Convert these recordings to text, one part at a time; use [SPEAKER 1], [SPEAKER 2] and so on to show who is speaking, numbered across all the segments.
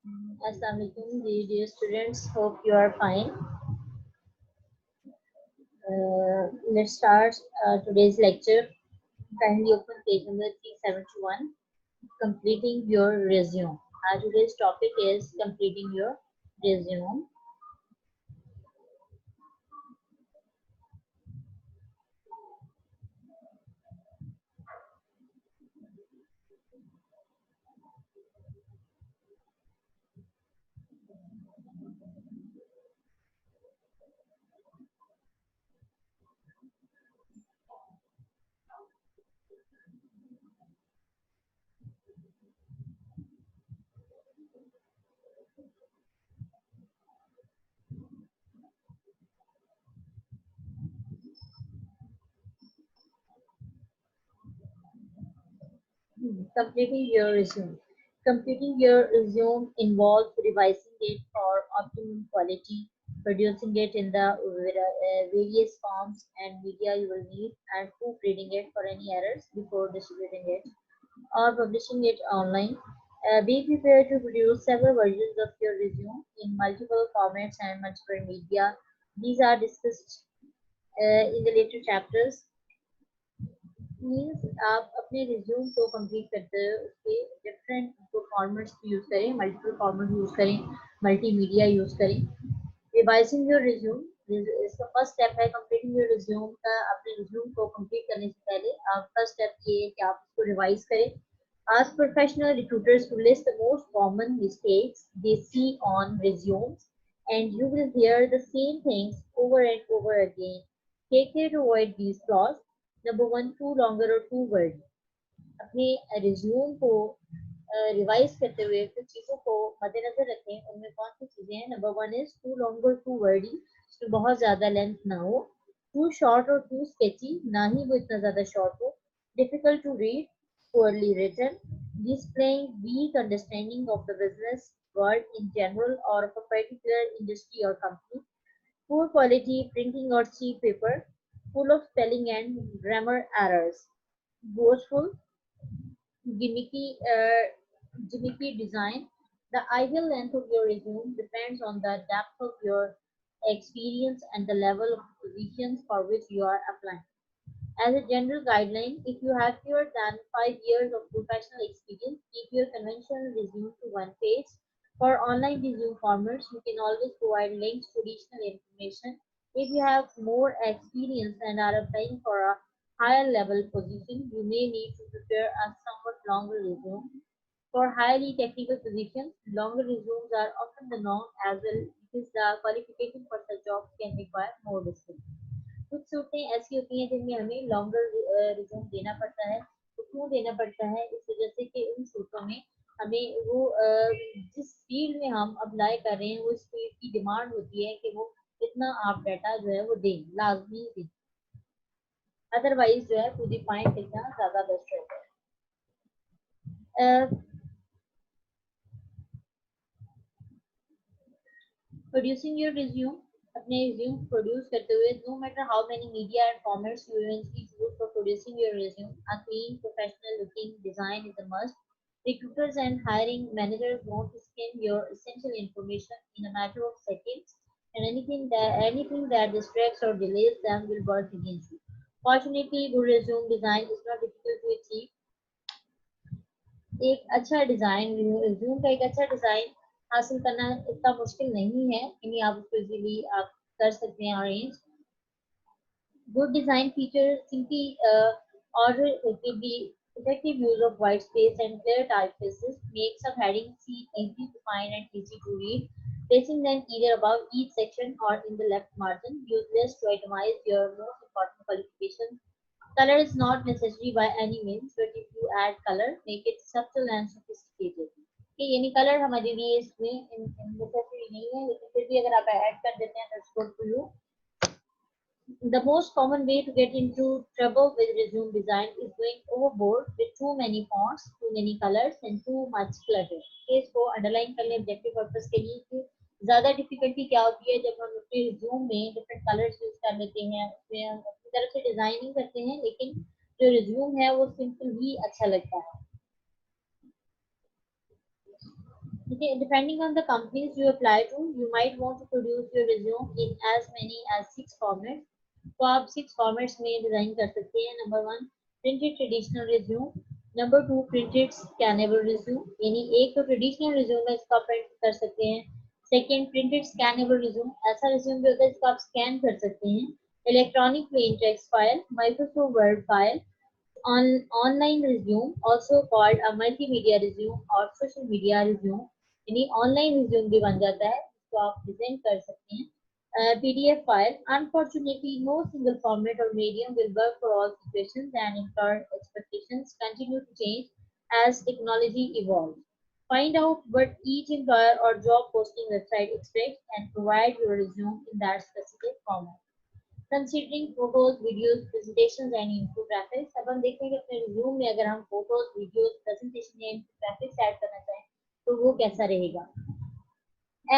[SPEAKER 1] Assalamu alaikum, dear students. Hope you are fine. Let's start today's lecture. Kindly open page number 371. Completing your resume. Today's topic is completing your resume. Completing your resume. Completing your resume involves revising it for optimum quality, producing it in the various forms and media you will need, and proofreading it for any errors before distributing it or publishing it online. Be prepared to produce several versions of your resume in multiple formats and multiple media. These are discussed in the later chapters. Means आप अपने resume को complete करते हुए उसके different formats use करें, multiple format use करें, multimedia use करें. Revising your resume, इसका फर्स्ट स्टेप है कंप्लीटिंग योर रिज्यूम का. अपने रिज्यूम को कंप्लीट करने से पहले आप फर्स्ट स्टेप ये है कि आप उसको रिवाइज करें. Ask professional recruiters to list the most common mistakes they see on resumes, and you will hear the same things over and over again. Take care to avoid these flaws. Number one, too longer or too wordy. अपने resume को revise करते हुए कुछ चीज़ों को मद्देनजर रखें. उनमें कौन सी चीज़ें हैं? Number one is too long और टू वर्डी, इसमें बहुत ज़्यादा लेंथ ना हो. टू शॉर्ट और टू स्केची, ना ही वो इतना ज़्यादा शॉर्ट हो. Difficult to read, poorly written, displaying weak understanding of the business world in general or of a particular industry or company. Poor quality printing or cheap paper, full of spelling and grammar errors. Boastful, gimmicky design. The ideal length of your resume depends on the depth of your experience and the level of positions for which you are applying. As a general guideline, if you have fewer than 5 years of professional experience, keep your conventional resume to one page. For online resume formats, you can always provide links to additional information. If you have more experience and are applying for a higher level position, you may need to prepare a somewhat longer resume. For highly technical positions, longer resumes are often the norm as well because the qualification for such jobs can require more discipline. कुछ सूटें ऐसी होती हैं जिनमें हमें longer resume देना पड़ता है. तो क्यों देना पड़ता है? इस वजह से कि उन सूटों में हमें वो जिस फील्ड में हम अप्लाई कर रहे हैं वो इस फील्ड की डिमांड होती है कि वो इतना आप डाटा जो है वो दें, लाजमी दें. अदरवाइज जो है टू द पॉइंट लिखना ज़्यादा बेस्ट रहता है. Producing your resume. अपने रिज्यूम प्रोड्यूस करते हुए, no matter how many media and formats you eventually choose for producing your resume, a clean professional looking design is a must. Recruiters and hiring managers want to skim your essential information in a matter of seconds, and anything that distracts or delays them will work against you. Fortunately, good resume design is not difficult to achieve. एक अच्छा design, resume का एक अच्छा design हासिल करना इतना मुश्किल नहीं है. यानी आप उसको इजीली आप कर सकते हैं arrange. Good design features simply order with the effective use of white space and clear typefaces makes some headings seem easy to find and easy to read. Placing them either above each section or in the left margin useless to itemize your most important qualifications. Color is not necessary by any means, but if you add color, make it subtle and sophisticated. कि यानी colour हमारे लिए इसमें necessary नहीं है, लेकिन फिर भी अगर आप ऐड कर देते हैं that's good for you. The most common way to get into trouble with resume design is going overboard with too many fonts, too many colors, and too much clutter. इसको अंडरलाइन कर लें objective purpose के लिए कि ज़्यादा difficulty क्या होती है जब हम अपने रिज्यूम में डिफरेंट कलर्स यूज कर लेते हैं, उसमें हम अपनी तरफ से डिजाइनिंग करते हैं, लेकिन जो रिज्यूम है वो सिंपल ही अच्छा लगता है. Okay, depending on the companies you apply to, you might want to produce your resume in as many as 6 formats. तो आप 6 formats में डिजाइन कर सकते हैं. Number 1 printed traditional resume. Number 2 printed scannable resume, यानी एक तो ट्रेडिशनल रिज्यूम है इसका प्रिंट कर सकते हैं. सेकेंड प्रिंटेड स्कैनेबल रिज्यूम, ऐसा रिज्यूम भी होता है जिसका आप स्कैन कर सकते हैं. Electronic plain text file, Microsoft word file. Online resume, also called a multimedia resume और social media resume, यानी ऑनलाइन रिज्यूम भी बन जाता है जिसको आप प्रेजेंट कर सकते हैं. PDF file. Unfortunately, no single format or medium will work for all situations, and employer expectations continue to change as technology evolves. Find out what each employer or job posting website expects and provide your resume in that specific format. Considering photos, videos, presentations and infographics. अब हम देखते हैं कि अपने resume में अगर हम photos, videos, presentation या इन्फोग्राफिक्स ऐड करना चाहें तो वो कैसा रहेगा.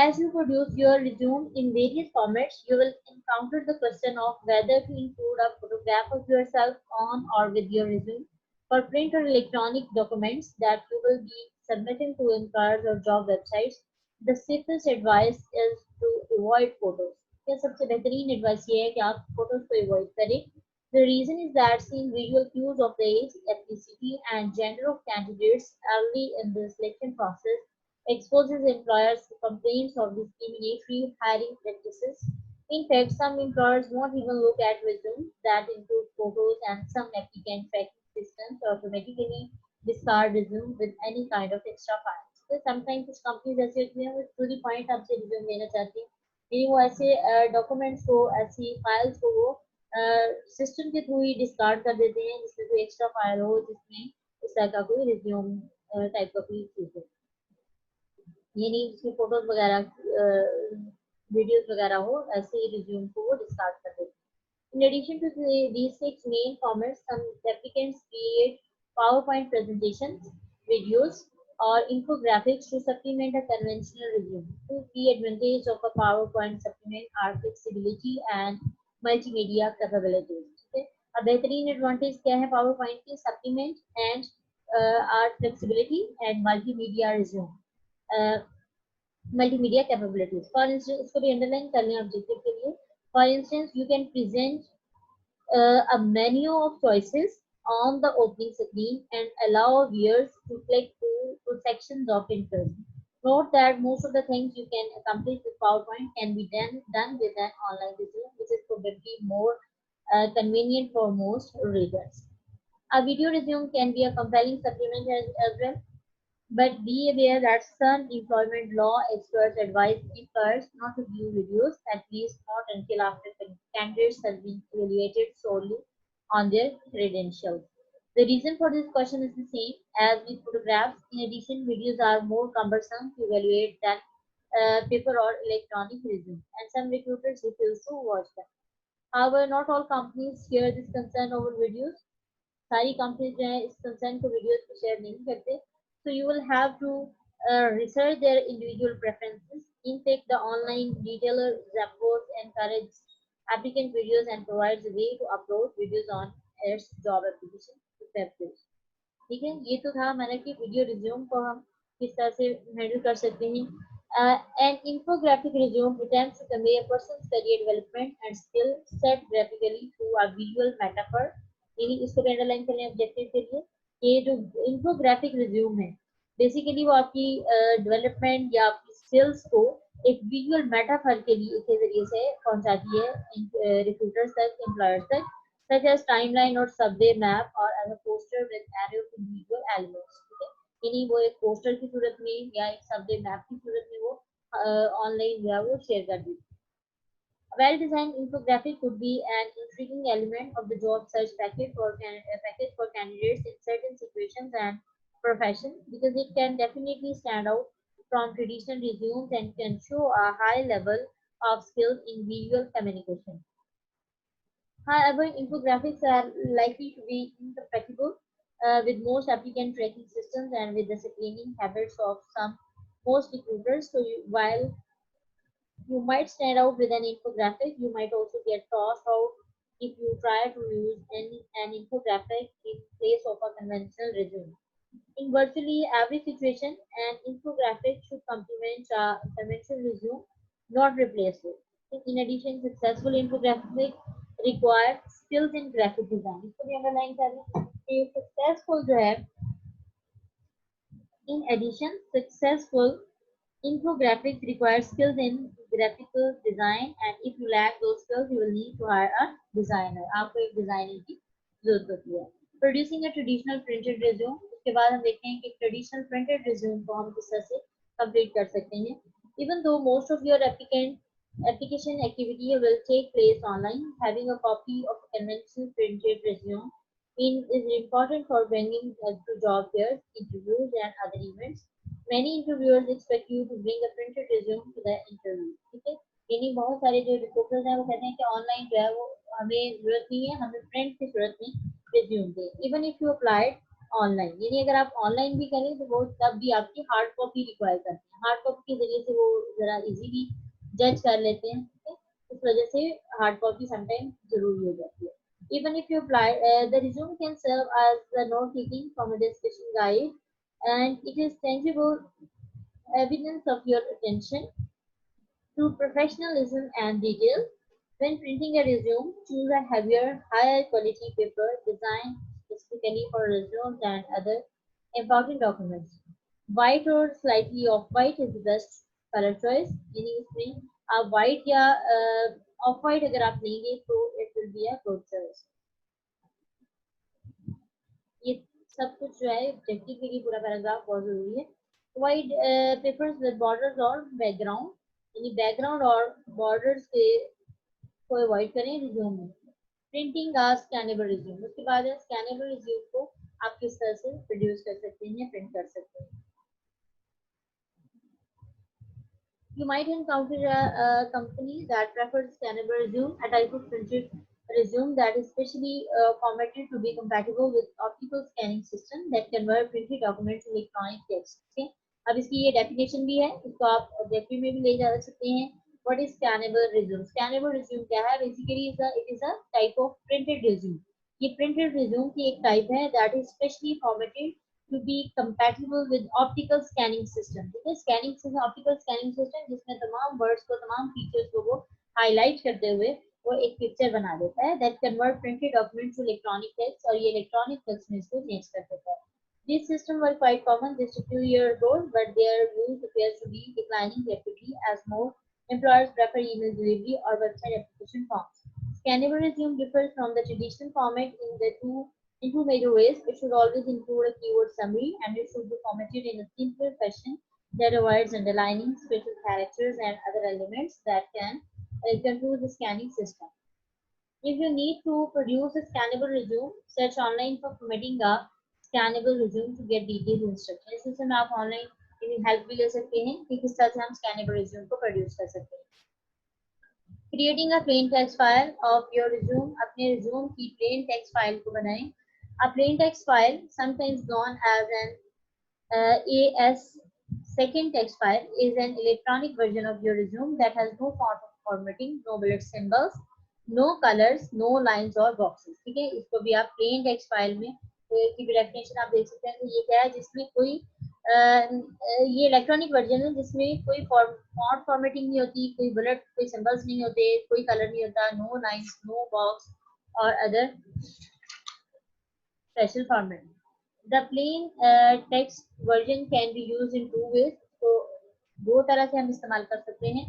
[SPEAKER 1] As you produce your resume in various formats, you will encounter the question of whether to include a photograph of yourself on or with your resume. For print or electronic documents that you will be submitting to employers or job websites, the safest advice is to avoid photos. क्या सबसे बेहतरीन advice ये है कि आप photos को avoid करें. The reason is that seeing visual cues of the age, ethnicity, and gender of candidates early in the selection process exposes employers to complaints of discriminatory hiring practices. In fact, some employers won't even look at resumes that include photos, and some applicant tracking systems automatically discard resume with any kind of extra files. So sometimes कुछ companies ऐसी होती हैं वो to the point आपसे resume लेना चाहती हैं, यानी वो ऐसे डॉक्यूमेंट्स को, ऐसी फाइल्स को वो सिस्टम के थ्रू ही डिस्कार्ड कर देते हैं जिसमें कोई एक्स्ट्रा फाइल हो, जिसमें इस तरह का कोई रिज्यूम टाइप का कोई चीज हो, यानी उसकी फोटोज वगैरह, वीडियोस वगैरह हो, ऐसे ही रिज्यूम को वो डिस्कार्ड कर देते हैं. In addition to these 6 main formats, some applicants create PowerPoint presentations, videos, or infographics to supplement a conventional resume. Two key advantages of a PowerPoint supplement are flexibility and multimedia capabilities. Okay? A बेहतरीन advantage क्या है PowerPoint के? Supplement and are flexibility and multimedia resume. Multimedia capabilities. For instance, इसको भी underline कर लें objective के लिए. For instance, you can present a menu of choices on the opening screen and allow viewers to click to sections of interest. Note that most of the things you can accomplish with PowerPoint can be done with an online resume, which is probably more convenient for most readers. A video resume can be a compelling supplement as well, but be aware that some employment law experts advise employers not to view videos, at least not until after candidates have been evaluated solely on their credentials. The reason for this question is the same as with photographs. In addition, videos are more cumbersome to evaluate than paper or electronic resume, and some recruiters refuse to watch them. However, not all companies share this concern over videos. सारी companies जो है इस concern को videos को share नहीं करते. So you will have to research their individual preferences. In fact, the online retailer Zappos encourages applicant videos and provides a way to upload videos on its job application to web page. ठीक है, ये तो था हमारा कि video resume को हम किस तरह से हैंडल कर सकते हैं. An infographic resume attempts to convey a person's career development and skill set graphically through a visual metaphor. यानी इसको अंडरलाइन कर लें ऑब्जेक्टिव के लिए. ये जो इंफोग्राफिक रिज्यूम है बेसिकली वो आपकी डेवलपमेंट या आपकी स्किल्स को एक विजुअल मेटाफर के लिए के जरिए से पहुंचाती है रिक्रूटर्स तक, एम्प्लॉयर्स तक, such as timeline or subway map or as a poster with array of individual elements. ठीक है, यानी वो एक पोस्टर की सूरत में या एक सबवे मैप की सूरत में वो ऑनलाइन जो है वो शेयर कर दी. A well-designed infographic could be an intriguing element of the job search package for candidates in certain situations and professions, because it can definitely stand out from traditional resumes and can show a high level of skills in visual communication. However, infographics are likely to be incompatible with most applicant tracking systems and with the screening habits of most recruiters. So while you might stand out with an infographic, you might also get tossed out if you try to use an infographic in place of a conventional resume. In virtually every situation, an infographic should complement a conventional resume, not replace it. In addition, successful infographic require skills in graphic design. इसको भी underline कर लें कि successful जो है, in addition, successful infographics require skills in graphical design, and if you lack those skills, you will need to hire a designer. आपको एक designer की जरूरत होती है. Producing a traditional printed resume. उसके बाद हम देखते हैं कि traditional printed resume को हम किस तरह से complete कर सकते हैं. Even though most of your application activity will take place online, having a copy of a conventional printed resume is important for bringing to job fairs, interviews, and other events. Many interviewers expect you to bring a printed resume to the interview. ठीक है, यानी बहुत सारे जो reporters हैं वो कहते हैं कि ऑनलाइन जो है वो हमें जरूरत नहीं है, हमें प्रिंट की जरूरत नहीं resume they. Even if you applied online, यानी अगर आप ऑनलाइन भी करें तो वो तब भी आपकी हार्ड कॉपी रिक्वायर करते हैं. हार्ड कॉपी के जरिए से वो जरा इजीली जज कर लेते हैं. ठीक है, इस वजह से हार्ड कॉपी समटाइम जरूरी हो जाती है. Even if you apply, the resume can serve as the note taking from a discussion guide, and it is tangible evidence of your attention to professionalism and detail. When printing a resume, choose a heavier, higher quality paper designed specifically for resumes and other important documents. White or slightly off-white is the best color choice. यानी इसमें आप white या off-white अगर आप लेंगे तो it will be a good choice. ये सब कुछ जो है ऑब्जेक्टिव के लिए पूरा पैराग्राफ बहुत जरूरी है. वाइड पेपर्स विद बॉर्डर्स और बैकग्राउंड, यानी बैकग्राउंड और बॉर्डर्स के को अवॉइड करें रिज्यूम में. प्रिंटिंग का स्कैनेबल रिज्यूम. उसके बाद स्कैनेबल रिज्यूम को आप किस तरह से प्रोड्यूस कर सकते हैं, प्रिंट कर सकते हैं. You might encounter a company that prefers scannable resume, a type of printed resume that is specially formatted to be compatible with optical scanning system that convert printed documents to electronic text. Okay? अब इसकी ये definition भी है, इसको आप objective में भी ले जा सकते हैं. What is scannable resume? Scannable resume क्या है? Basically, it is a type of printed resume. ये printed resume की एक type है that is specially formatted to be compatible with optical scanning system. ठीक है, scanning system, optical scanning system जिसमें तमाम वर्ड्स को, तमाम फीचर्स को वो हाईलाइट करते हुए वो एक पिक्चर बना देता है. That convert printed document to electronic text, और ये इलेक्ट्रॉनिक टेक्स्ट में इसको चेंज कर देता है. These systems were quite common just a few years ago, but their use appears to be declining rapidly as more employers prefer email delivery or website application forms. Scannable resume differs from the traditional format in two major ways. It should always include a keyword summary, and it should be formatted in a simpler fashion that avoids underlining, special characters, and other elements that can confuse the scanning system. If you need to produce a scannable resume, search online for formatting a scannable resume to get detailed instructions. इस system में आप online help भी ले सकते हैं कि किस तरह से हम scannable resume को प्रोड्यूस कर सकते हैं. Creating a plain text file of your resume. अपने resume की plain text file को बनाएं. A plain text file, sometimes known as an AS second text file, is an electronic version of your resume that has no font formatting, no bullet symbols, no colors, no lines or boxes. ठीक है, इसको भी आप plain text file में की भी definition आप देख सकते हैं. ये क्या है, जिसमें कोई ये इलेक्ट्रॉनिक वर्जन है जिसमें कोई फॉन्ट फॉर्मेटिंग नहीं होती, कोई बुलेट, कोई सिंबल्स नहीं होते, कोई कलर नहीं होता, नो लाइंस, नो बॉक्स और other special format. The plain text version can be used in two ways. तो दो तरह से हम इस्तेमाल कर सकते हैं.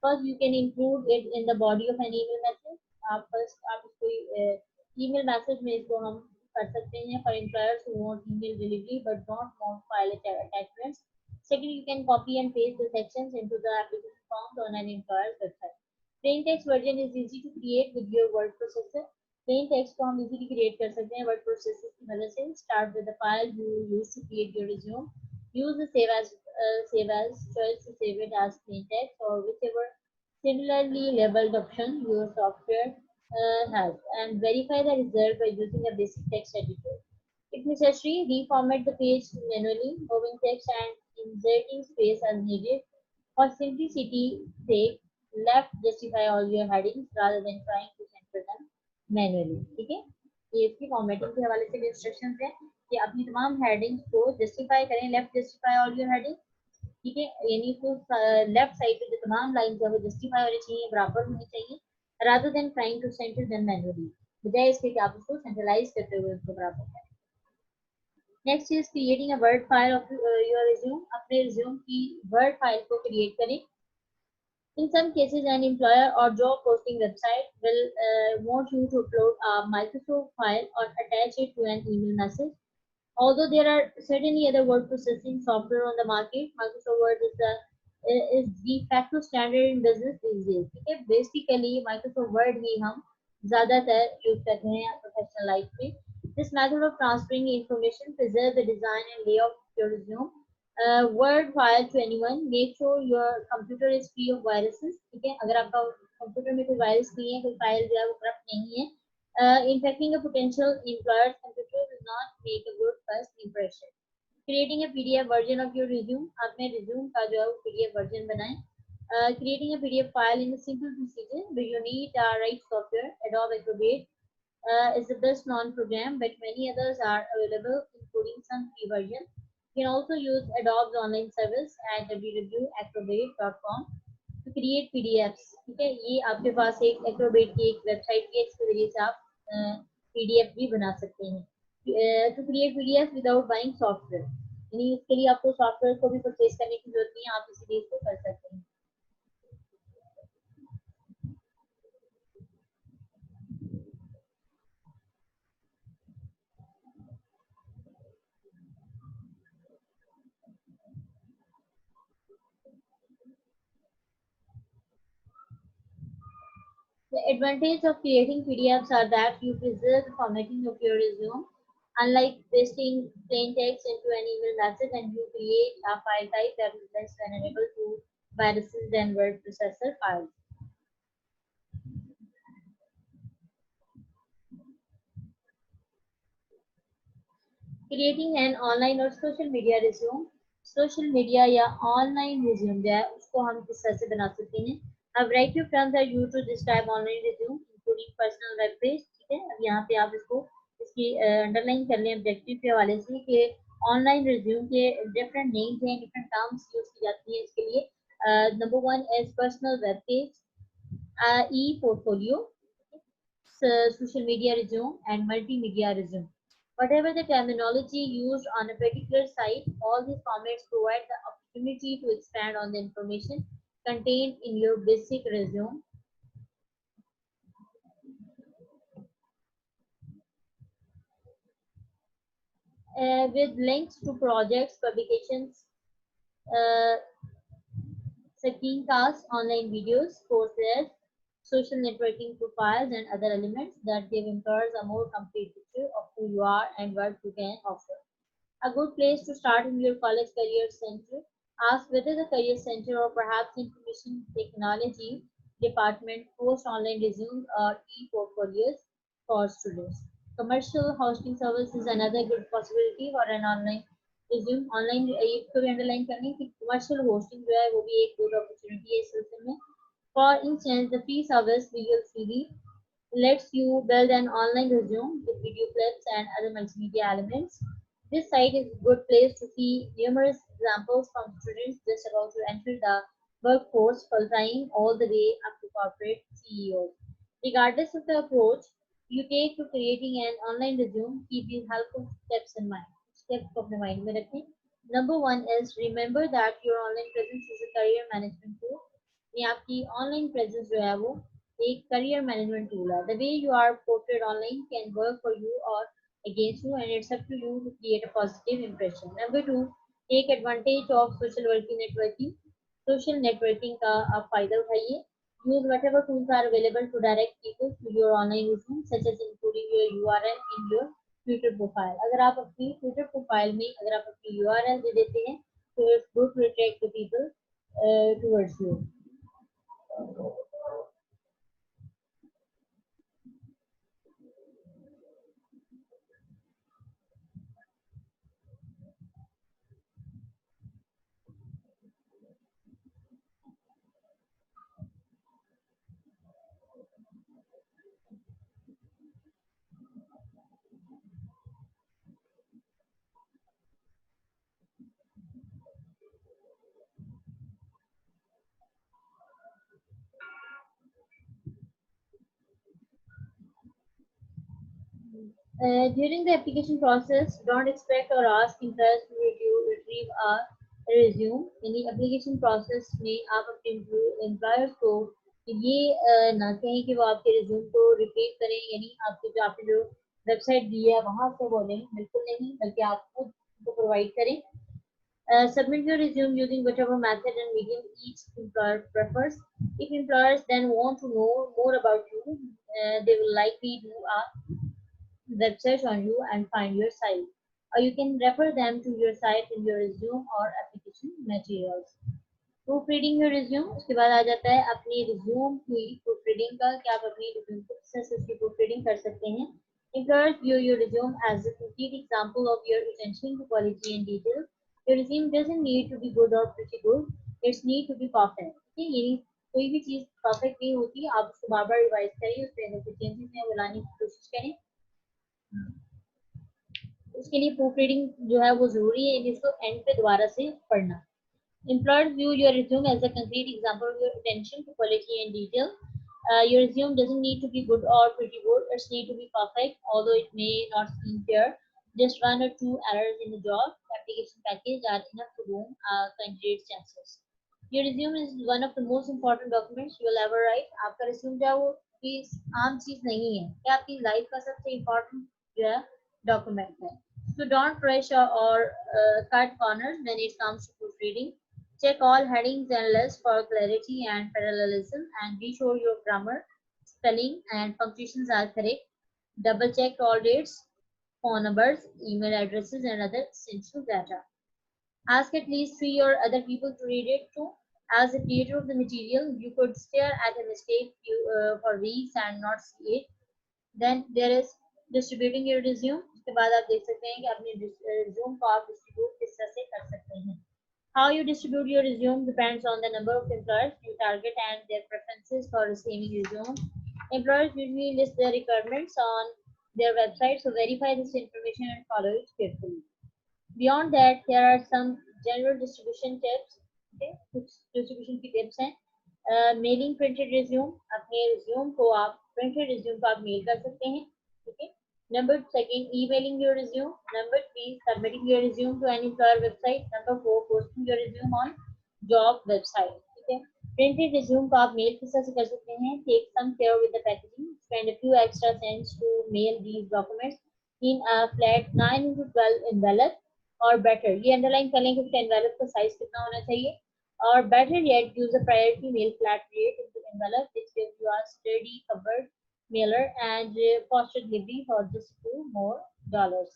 [SPEAKER 1] First, you can include it in the body of an email message. आप इसको email message में इसको हम कर सकते हैं for employers who want email delivery but don't want file attachments. Second, you can copy and paste the sections into the application forms on an employer's website. Plain text version is easy to create with your word processor. Plain text को हम easily create कर सकते हैं word processor की मदद से. Start with the file you use to create your resume. Use the save as choice to save it as plain text or whichever similarly labeled option your software has, and verify the result by using a basic text editor. If necessary, reformat the page manually, moving text and inserting space as needed. For simplicity's sake, left justify all your headings rather than trying to center them manually. ठीक है, ये इसकी formatting के हवाले से भी instructions हैं. कि अपनी तमाम हेडिंग्स को जस्टिफाई करें, left justify all your heading, ठीक है, यानी तो लेफ्ट साइड पे जो तमाम लाइन है वो जस्टिफाई होनी चाहिए, बराबर होनी चाहिए, rather than trying to centre them manually, बजाय इसके कि आप उसको सेंट्रलाइज करते हुए उसको बराबर करें। Next is creating a word file of your resume, अपने रिज्यूम की वर्ड फाइल को क्रिएट करें। In some cases, an employer or job posting website will want you to upload a Microsoft file or attach it to an email message. Although there are certainly other word processing software on the market, Microsoft Word is de facto standard in business these days. ठीक है, basically Microsoft Word ही हम ज़्यादातर use करते हैं professional life में. This method of transferring information preserves the design and layout of your resume. Word file to anyone. Make sure your computer is free of viruses. ठीक है, अगर आपका computer में कोई वायरस नहीं है, कोई फाइल जो है वो करप्ट नहीं है, infecting a potential employer's computer will not make a good first impression. Creating a PDF version of your resume. अपने resume का जो है वो PDF version बनाएं. Creating a PDF file in a simple procedure. Do you need right software? Adobe Acrobat is the best known program, but many others are available, including some free versions. You can also use Adobe's online service at www.acrobat.com to create PDFs. ठीक है, ये आपके पास एक Acrobat की एक website की है, इसके जरिए से आप PDF भी बना सकते हैं. To create PDF without buying software, यानी इसके लिए आपको सॉफ्टवेयर को भी परचेज करने की जरूरत नहीं है, आप इसीलिए इसको कर सकते हैं. The advantage of creating PDFs are that you preserve the formatting of your resume. Unlike pasting plain text into an email message, and you create a file type that is less vulnerable to viruses than word processor files. Creating an online or social media resume. Social media या online resume जो है उसको हम किस तरह से बना सकते हैं. A variety of terms are used to describe online resume, including personal web page. ठीक है, अब यहाँ पे आप इसको इसकी अंडरलाइन कर लें ऑब्जेक्टिव के हवाले से कि ऑनलाइन रिज्यूम के डिफरेंट नेम्स हैं, डिफरेंट टर्म्स यूज की जाती है इसके लिए. Number one is personal web page, E portfolio, social media resume, and multimedia resume. Whatever the terminology used on a particular site, all these formats provide the opportunity to expand on the information contained in your basic resume. With links to projects, publications, uh, screencasts, online videos, courses, social networking profiles, and other elements that give employers a more complete picture of who you are and what you can offer. A good place to start in your college career center. Ask whether the career center or perhaps information technology department post online resumes or e-portfolios for students. Commercial hosting service is another good possibility for an online resume. Online इसको भी underline करनी कि commercial hosting जो है वो भी एक good opportunity है इस सिलसिले में. For instance, the free service Visual CV lets you build an online resume with video clips and other multimedia elements. This site is a good place to see numerous examples from students just about to enter the workforce full time all the way up to corporate CEOs. Regardless of the approach you take to creating an online resume, keep these helpful steps in mind. Steps of the mind में रखें. Number one is remember that your online presence is a career management tool. ये आपकी online presence जो है वो एक career management tool है. The way you are portrayed online can work for you or against you, and it's up to you to create a positive impression. Number two, take advantage of social networking. Social networking का आप फायदा उठाइए. Use whatever tools are available to direct people to your online resume, such as including your URL in your Twitter profile. अगर आप अपनी Twitter profile में अगर आप अपनी URL दे देते हैं, तो it's good to attract the people towards you. During the application process, don't expect or ask employers to retrieve a resume. यानी application process में आप अपने employers को ये ना कहें कि वो आपके resume को retrieve करें, यानी आपके जो आपने जो website दी है वहां से बोलें, बिल्कुल नहीं, बल्कि आप खुद को provide करें. Submit your resume using whatever method and medium each employer prefers. If employers then want to know more about you, they will likely do a web search on you and find your site. Or you can refer them to your site in your resume or application materials. Proof reading your resume, उसके बाद आ जाता है अपनी resume की proof reading का, कि आप अपनी रिज्यूम को किस तरह से उसकी प्रूफ रीडिंग कर सकते हैं. Employers view your resume as a complete example of your attention to quality and detail. Your resume doesn't need to be good or pretty good. It's need to be perfect. ठीक है, यानी कोई भी चीज perfect नहीं होती, आप उसको बार बार रिवाइज करिए, उसमें अगर कोई चेंजेस हैं वो लाने की कोशिश करें. उसके लिए प्रूफ रीडिंग जो है वो जरूरी है, जिसको एंड पे दोबारा से पढ़ना. Employers view your resume as a concrete example of your attention to quality and detail. Your resume doesn't need to be good or pretty good. It needs to be perfect, although it may not seem fair. Just one or two errors in the job application package are enough to ruin a candidate's chances. Your resume is one of the most important documents you will ever write. आपका resume जो है वो कोई आम चीज नहीं है, ये आपकी लाइफ का सबसे important जो है document है. So don't rush or cut corners when it comes to proofreading. Check all headings and lists for clarity and parallelism, and be sure your grammar, spelling, and punctuations are correct. Double check all dates, phone numbers, email addresses, and other essential data. Ask at least three or other people to read it too. As a creator of the material, you could stare at a mistake for weeks and not see it. Then there is distributing your resume. उसके बाद आप देख सकते हैं कि अपने resume को आप distribute किस तरह से कर सकते हैं. How you distribute your resume depends on the number of employers you target and their preferences for receiving resumes. Employers usually list their requirements on their website, so verify this information and follow it carefully. Beyond that, there are some general distribution tips. Okay, कुछ distribution की tips हैं. Mailing printed resume, अपने resume को आप printed resume को आप mail कर सकते हैं. ठीक है. Number second, emailing your resume. Number three, submitting your resume to an employer website. Number four, posting your resume on job website. ठीक है. Printed resume को आप mail किस तरह से कर सकते हैं? Take some care with the packaging. Spend a few extra cents to mail these documents in a flat 9 into 12 envelope. और बेटर, ये अंडरलाइन कर लें कि उसका एनवेलप का साइज कितना होना चाहिए. और better yet, use a priority mail flat rate in the envelope which gives you a study covered mailer and faster delivery for just few more dollars.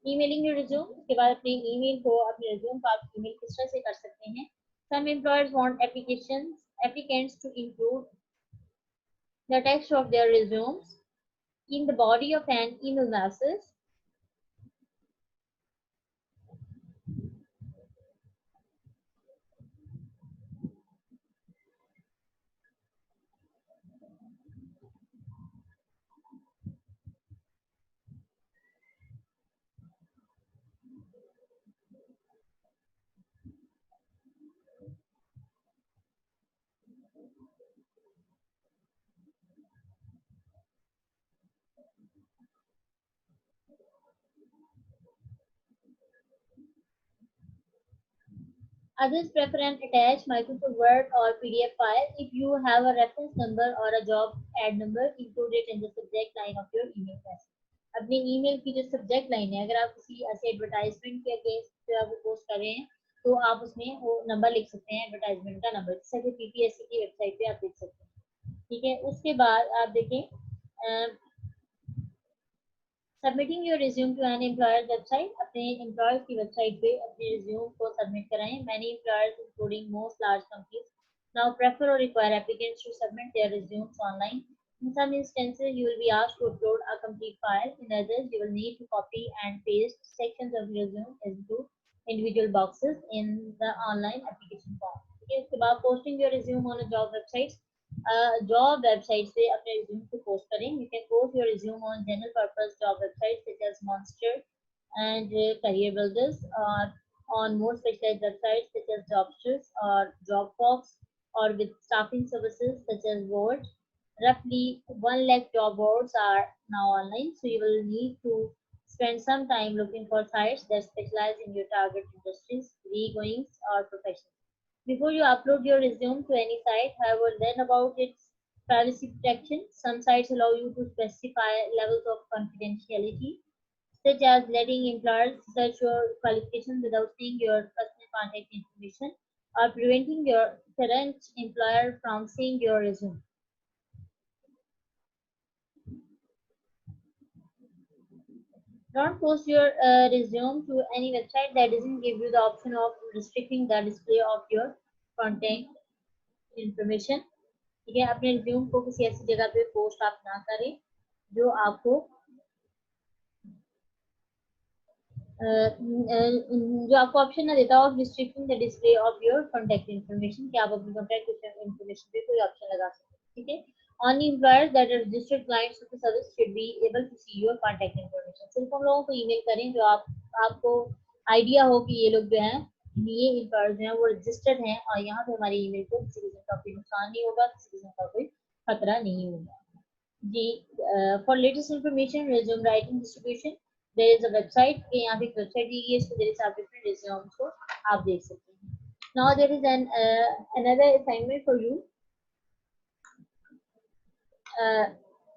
[SPEAKER 1] Emailing your resume, उसके बाद अपने email को, अपने resume को आप email किस तरह से कर सकते हैं. Some employers want applicants to include the text of their resumes in the body of an email message. Others prefer an attached Microsoft Word or PDF file. If you have a reference number or a job ad number, include it in the subject line of your email message. अपने email की जो subject line है, अगर आप किसी ऐसे advertisement के against आप पोस्ट कर रहे हैं, तो आप उसमें वो नंबर लिख सकते हैं, एडवर्टाइजमेंट का नंबर, जैसे कि पीपीएससी की वेबसाइट पे आप देख सकते हैं. ठीक है. उसके बाद आप देखें, submitting your resume to an employer website, अपने एम्प्लॉयर की वेबसाइट पे अपने रिज्यूम को सबमिट कराएं. Many employers including most large companies now prefer or require applicants to submit their resumes online. In some instances, you will be asked to upload a complete file. In others, you will need to copy and paste sections of your resume into individual boxes in the online application form. Okay, उसके बाद posting your resume on a job website. Job websites पे अपने resume को post करें. You can post your resume on general purpose job websites such as Monster and Career Builders, or on more specialized websites such as Jobsters or Jobbox, or with staffing services such as Word. Roughly 1 lakh job boards are now online, so you will need to spend some time looking for sites that specialize in your target industries, goings, or professions. Before you upload your resume to any site, however, learn about its privacy protection. Some sites allow you to specify levels of confidentiality, such as letting employers search your qualifications without seeing your personal contact information, or preventing your current employer from seeing your resume. Don't post your resume to any website that doesn't give you the option of restricting the display of your contact information. ठीक है, अपने resume को किसी ऐसी जगह पे post आप ना करें जो आपको जो आपको ऑप्शन ना देता हो restricting the display of your contact information कि आप अपनी कॉन्टैक्ट इन्फॉर्मेशन पे कोई ऑप्शन लगा सकते हैं, ठीक है। Only employers that are registered clients of the service should be able to see your contact information. सिर्फ उन लोगों को ईमेल करें जो आपको आइडिया हो कि ये लोग जो हैं ये एम्प्लॉयर्स जो हैं वो रजिस्टर्ड हैं और यहाँ पे हमारे ईमेल को किसी किस्म का कोई नुकसान नहीं होगा, किसी किस्म का कोई खतरा नहीं होगा जी। For latest information resume writing distribution there is a website के यहाँ पे एक वेबसाइट दी गई है, इसको देयर इज आप डिफरेंट रिज्यूम्स को आप देख सकते हैं। Now there is an another assignment for you.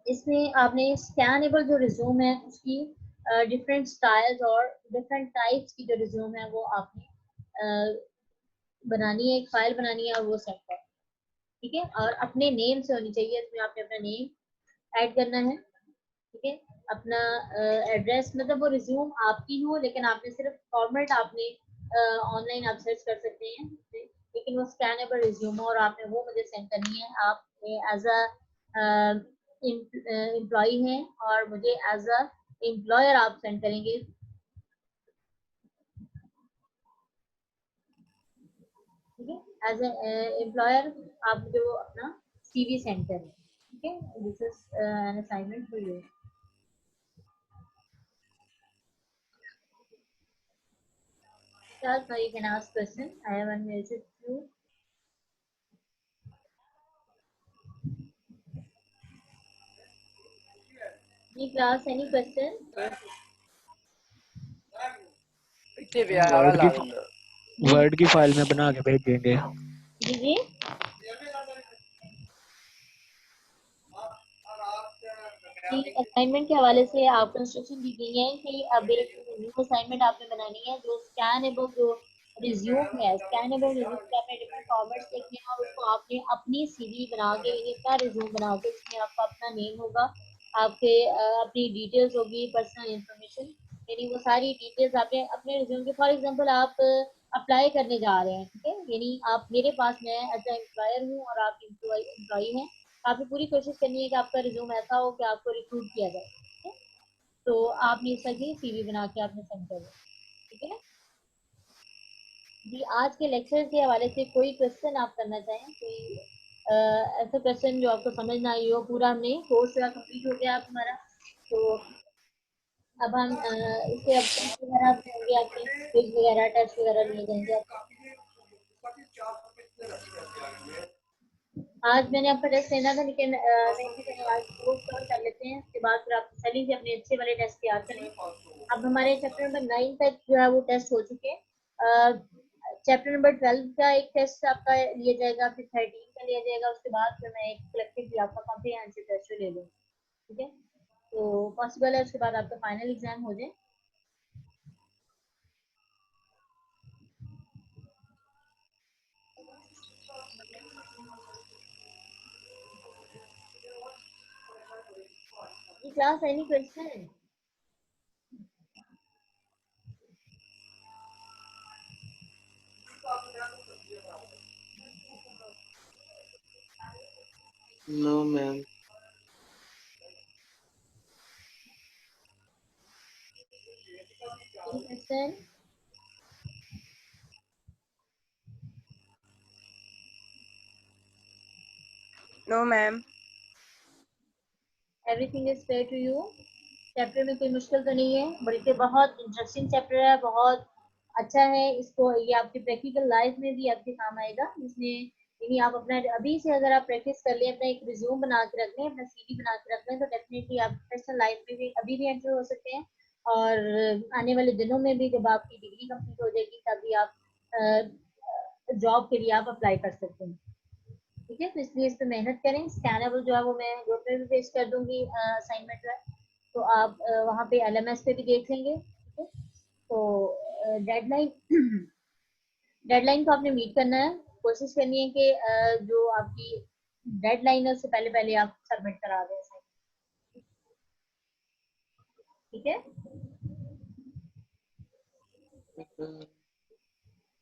[SPEAKER 1] इसमें आपने स्कैनेबल जो रिज्यूम है उसकी डिफरेंट स्टाइल्स और डिफरेंट टाइप्स की जो रिज्यूम है वो आपने बनानी है, एक फाइल बनानी है और वो सेट करना है, ठीक है। और अपने नेम से होनी चाहिए, इसमें आपने अपना नेम ऐड करना है, ठीक है। अपना एड्रेस, मतलब वो रिज्यूम आपकी हो लेकिन आपने सिर्फ फॉर्मेट आपने ऑनलाइन आप सर्च कर सकते हैं, लेकिन वो स्कैनेबल रिज्यूम हो और आपने वो मुझे सेंड करनी है। आप एज अ एम्प्लॉय हैं और मुझे एज अ एम्प्लॉयर आप सेंड करेंगे, ठीक है। एज ए एम्प्लॉयर आप जो अपना सीवी सेंड करें, ठीक है। This is an assignment for you. Charles, now you can ask question. I have unmuted you. Any class, any question?
[SPEAKER 2] Word की वर्ड की फाइल में बना के भेजेंगे।
[SPEAKER 1] जी जी असाइनमेंट के हवाले से आपको इंस्ट्रक्शन दी गई है कि अब एक न्यू असाइनमेंट आपने बनानी है जो स्कैनेबल जो रिज्यूम है, स्कैनेबल रिज्यूम के आपने डिफरेंट फॉर्मेट्स लिखने हैं और उसको आपने अपनी सीवी बना के यानी अपना रिज्यूम बना के इसमें आपका अपना नेम होगा, आपके अपनी डिटेल्स होगी, पर्सनल इंफॉर्मेशन, यानी वो सारी डिटेल्स आपने अपने रिज्यूम के, फॉर एग्जांपल आप अप्लाई करने जा रहे हैं, ठीक है, यानी आप मेरे पास मैं एज ए एम्प्लॉयर हूँ और आप एम्प्लॉय हैं, आपको पूरी कोशिश करनी है कि आपका रिज्यूम ऐसा हो कि आपको रिक्रूट किया जाए, ठीक है। तो आपने इस तरह की सीवी बना के आपने सेंड कर दिया, ठीक है जी। आज के लेक्चर के हवाले से कोई क्वेश्चन आप करना चाहें, कोई ऐसा क्वेश्चन जो आपको समझ ना आई हो? पूरा हमने कोर्स पूरा कंप्लीट हो गया आप हमारा, तो अब हम इससे अब टेस्ट वगैरह आपके होंगे, आपके क्विज वगैरह टेस्ट वगैरह लिए जाएंगे आपके। आज मैंने आपका टेस्ट लेना था लेकिन आज कोर्स कवर कर लेते हैं, उसके बाद फिर आप तसल्ली से अपने अच्छे वाले टेस्ट तैयार करें। अब हमारे चैप्टर नंबर 9 तक जो है वो टेस्ट हो चुके हैं। चैप्टर नंबर 12 का एक टेस्ट आपका लिया जाएगा, फिर 13 का लिया जाएगा, उसके बाद फिर मैं एक कलेक्टिवली आपका कॉम्प्रिहेंसिव टेस्ट ले लूँगी, ठीक है। तो पॉसिबल है उसके बाद आपका फाइनल एग्जाम हो जाए। ये class any question?
[SPEAKER 3] No, ma'am.
[SPEAKER 1] Any question?
[SPEAKER 4] No, ma'am.
[SPEAKER 1] Everything is fair to you? Chapter में कोई मुश्किल तो नहीं है? बल्कि बहुत इंटरेस्टिंग चैप्टर है, बहुत अच्छा है, इसको ये आपकी प्रैक्टिकल लाइफ में भी आपके काम आएगा। इसमें यानी आप अपना अभी से अगर आप प्रैक्टिस कर लें, अपना एक रिज्यूम बना के रख लें, अपना सीवी बना के रख लें, तो डेफिनेटली आप प्रोफेशनल लाइफ में भी अभी भी एंटर हो सकते हैं। और आने वाले दिनों में भी जब आपकी डिग्री कंप्लीट हो जाएगी तभी आप जॉब के लिए आप अप्लाई कर सकते हैं। ठीक है, तो इसलिए इस पे मेहनत करें। स्कैनेबल जो है वो मैं ग्रुप पे भी पेश कर दूंगी असाइनमेंट में, तो आप वहाँ पे एलएमएस पे भी देख लेंगे। ठीक है, तो डेडलाइन डेडलाइन को आपने मीट करना है। कोशिश करनी है कि जो आपकी डेडलाइन है उससे पहले पहले आप सबमिट करा दें assignment। ठीक है,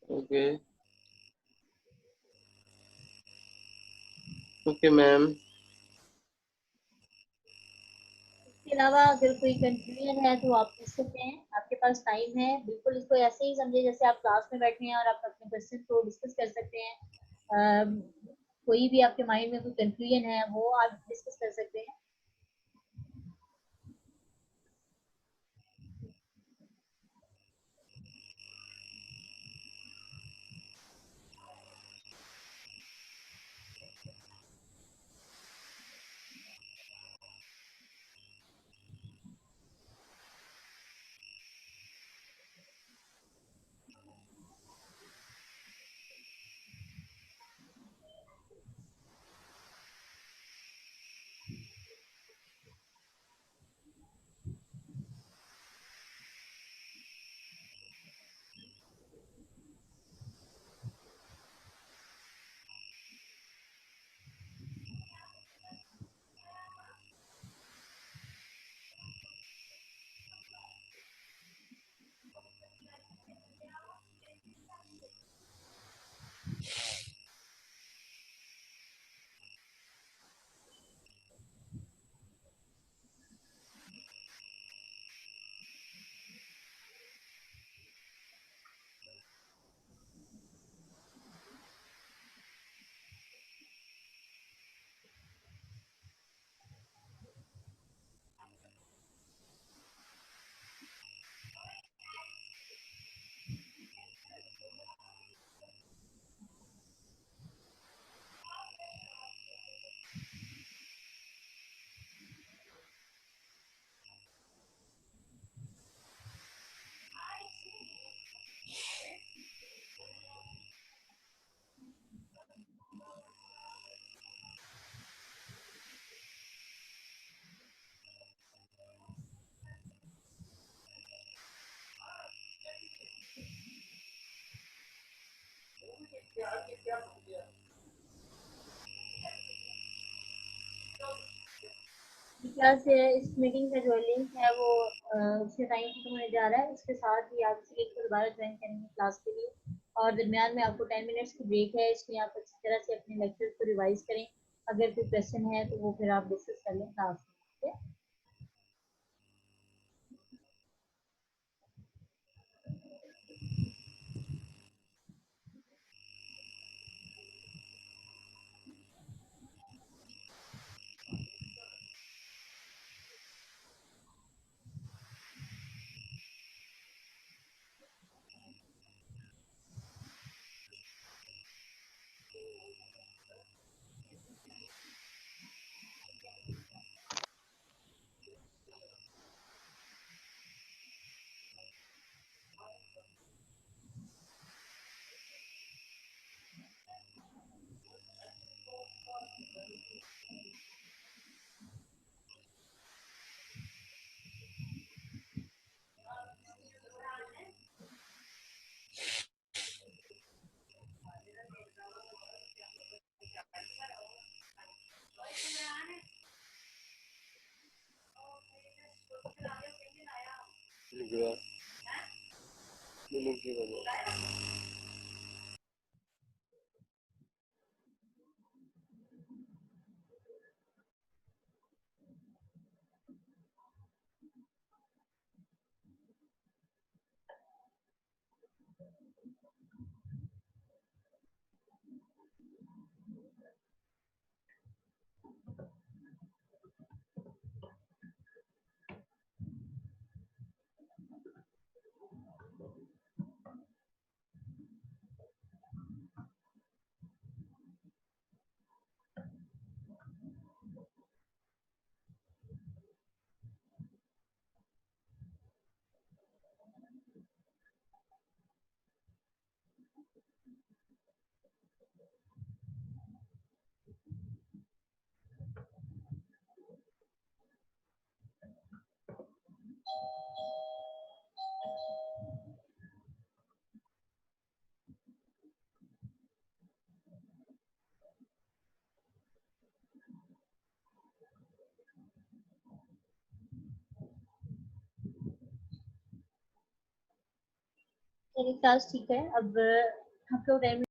[SPEAKER 3] Okay. Okay, ma'am.
[SPEAKER 1] इसके अलावा अगर कोई कंफ्यूजन है तो आप पूछ सकते हैं, आपके पास टाइम है। बिल्कुल इसको ऐसे ही समझे जैसे आप क्लास में बैठे हैं और आप अपने क्वेश्चन को डिस्कस कर सकते हैं। अम, कोई भी आपके माइंड में कोई कंफ्यूजन है वो आप डिस्कस कर सकते हैं। क्लास इस मीटिंग का जो लिंक है वो उसके टाइम खत्म होने जा रहा है। उसके साथ ही आप इस लिंक को दोबारा ज्वाइन करेंगे क्लास के लिए, और दरमियान में आपको 10 मिनट्स की ब्रेक है, इसलिए आप अच्छी तरह से अपने लेक्चर को रिवाइज करें। अगर कोई क्वेश्चन है तो वो फिर आप डिस्कस कर लें क्लास में। ठीक है, मेरी क्लास ठीक है। अब आपका टाइम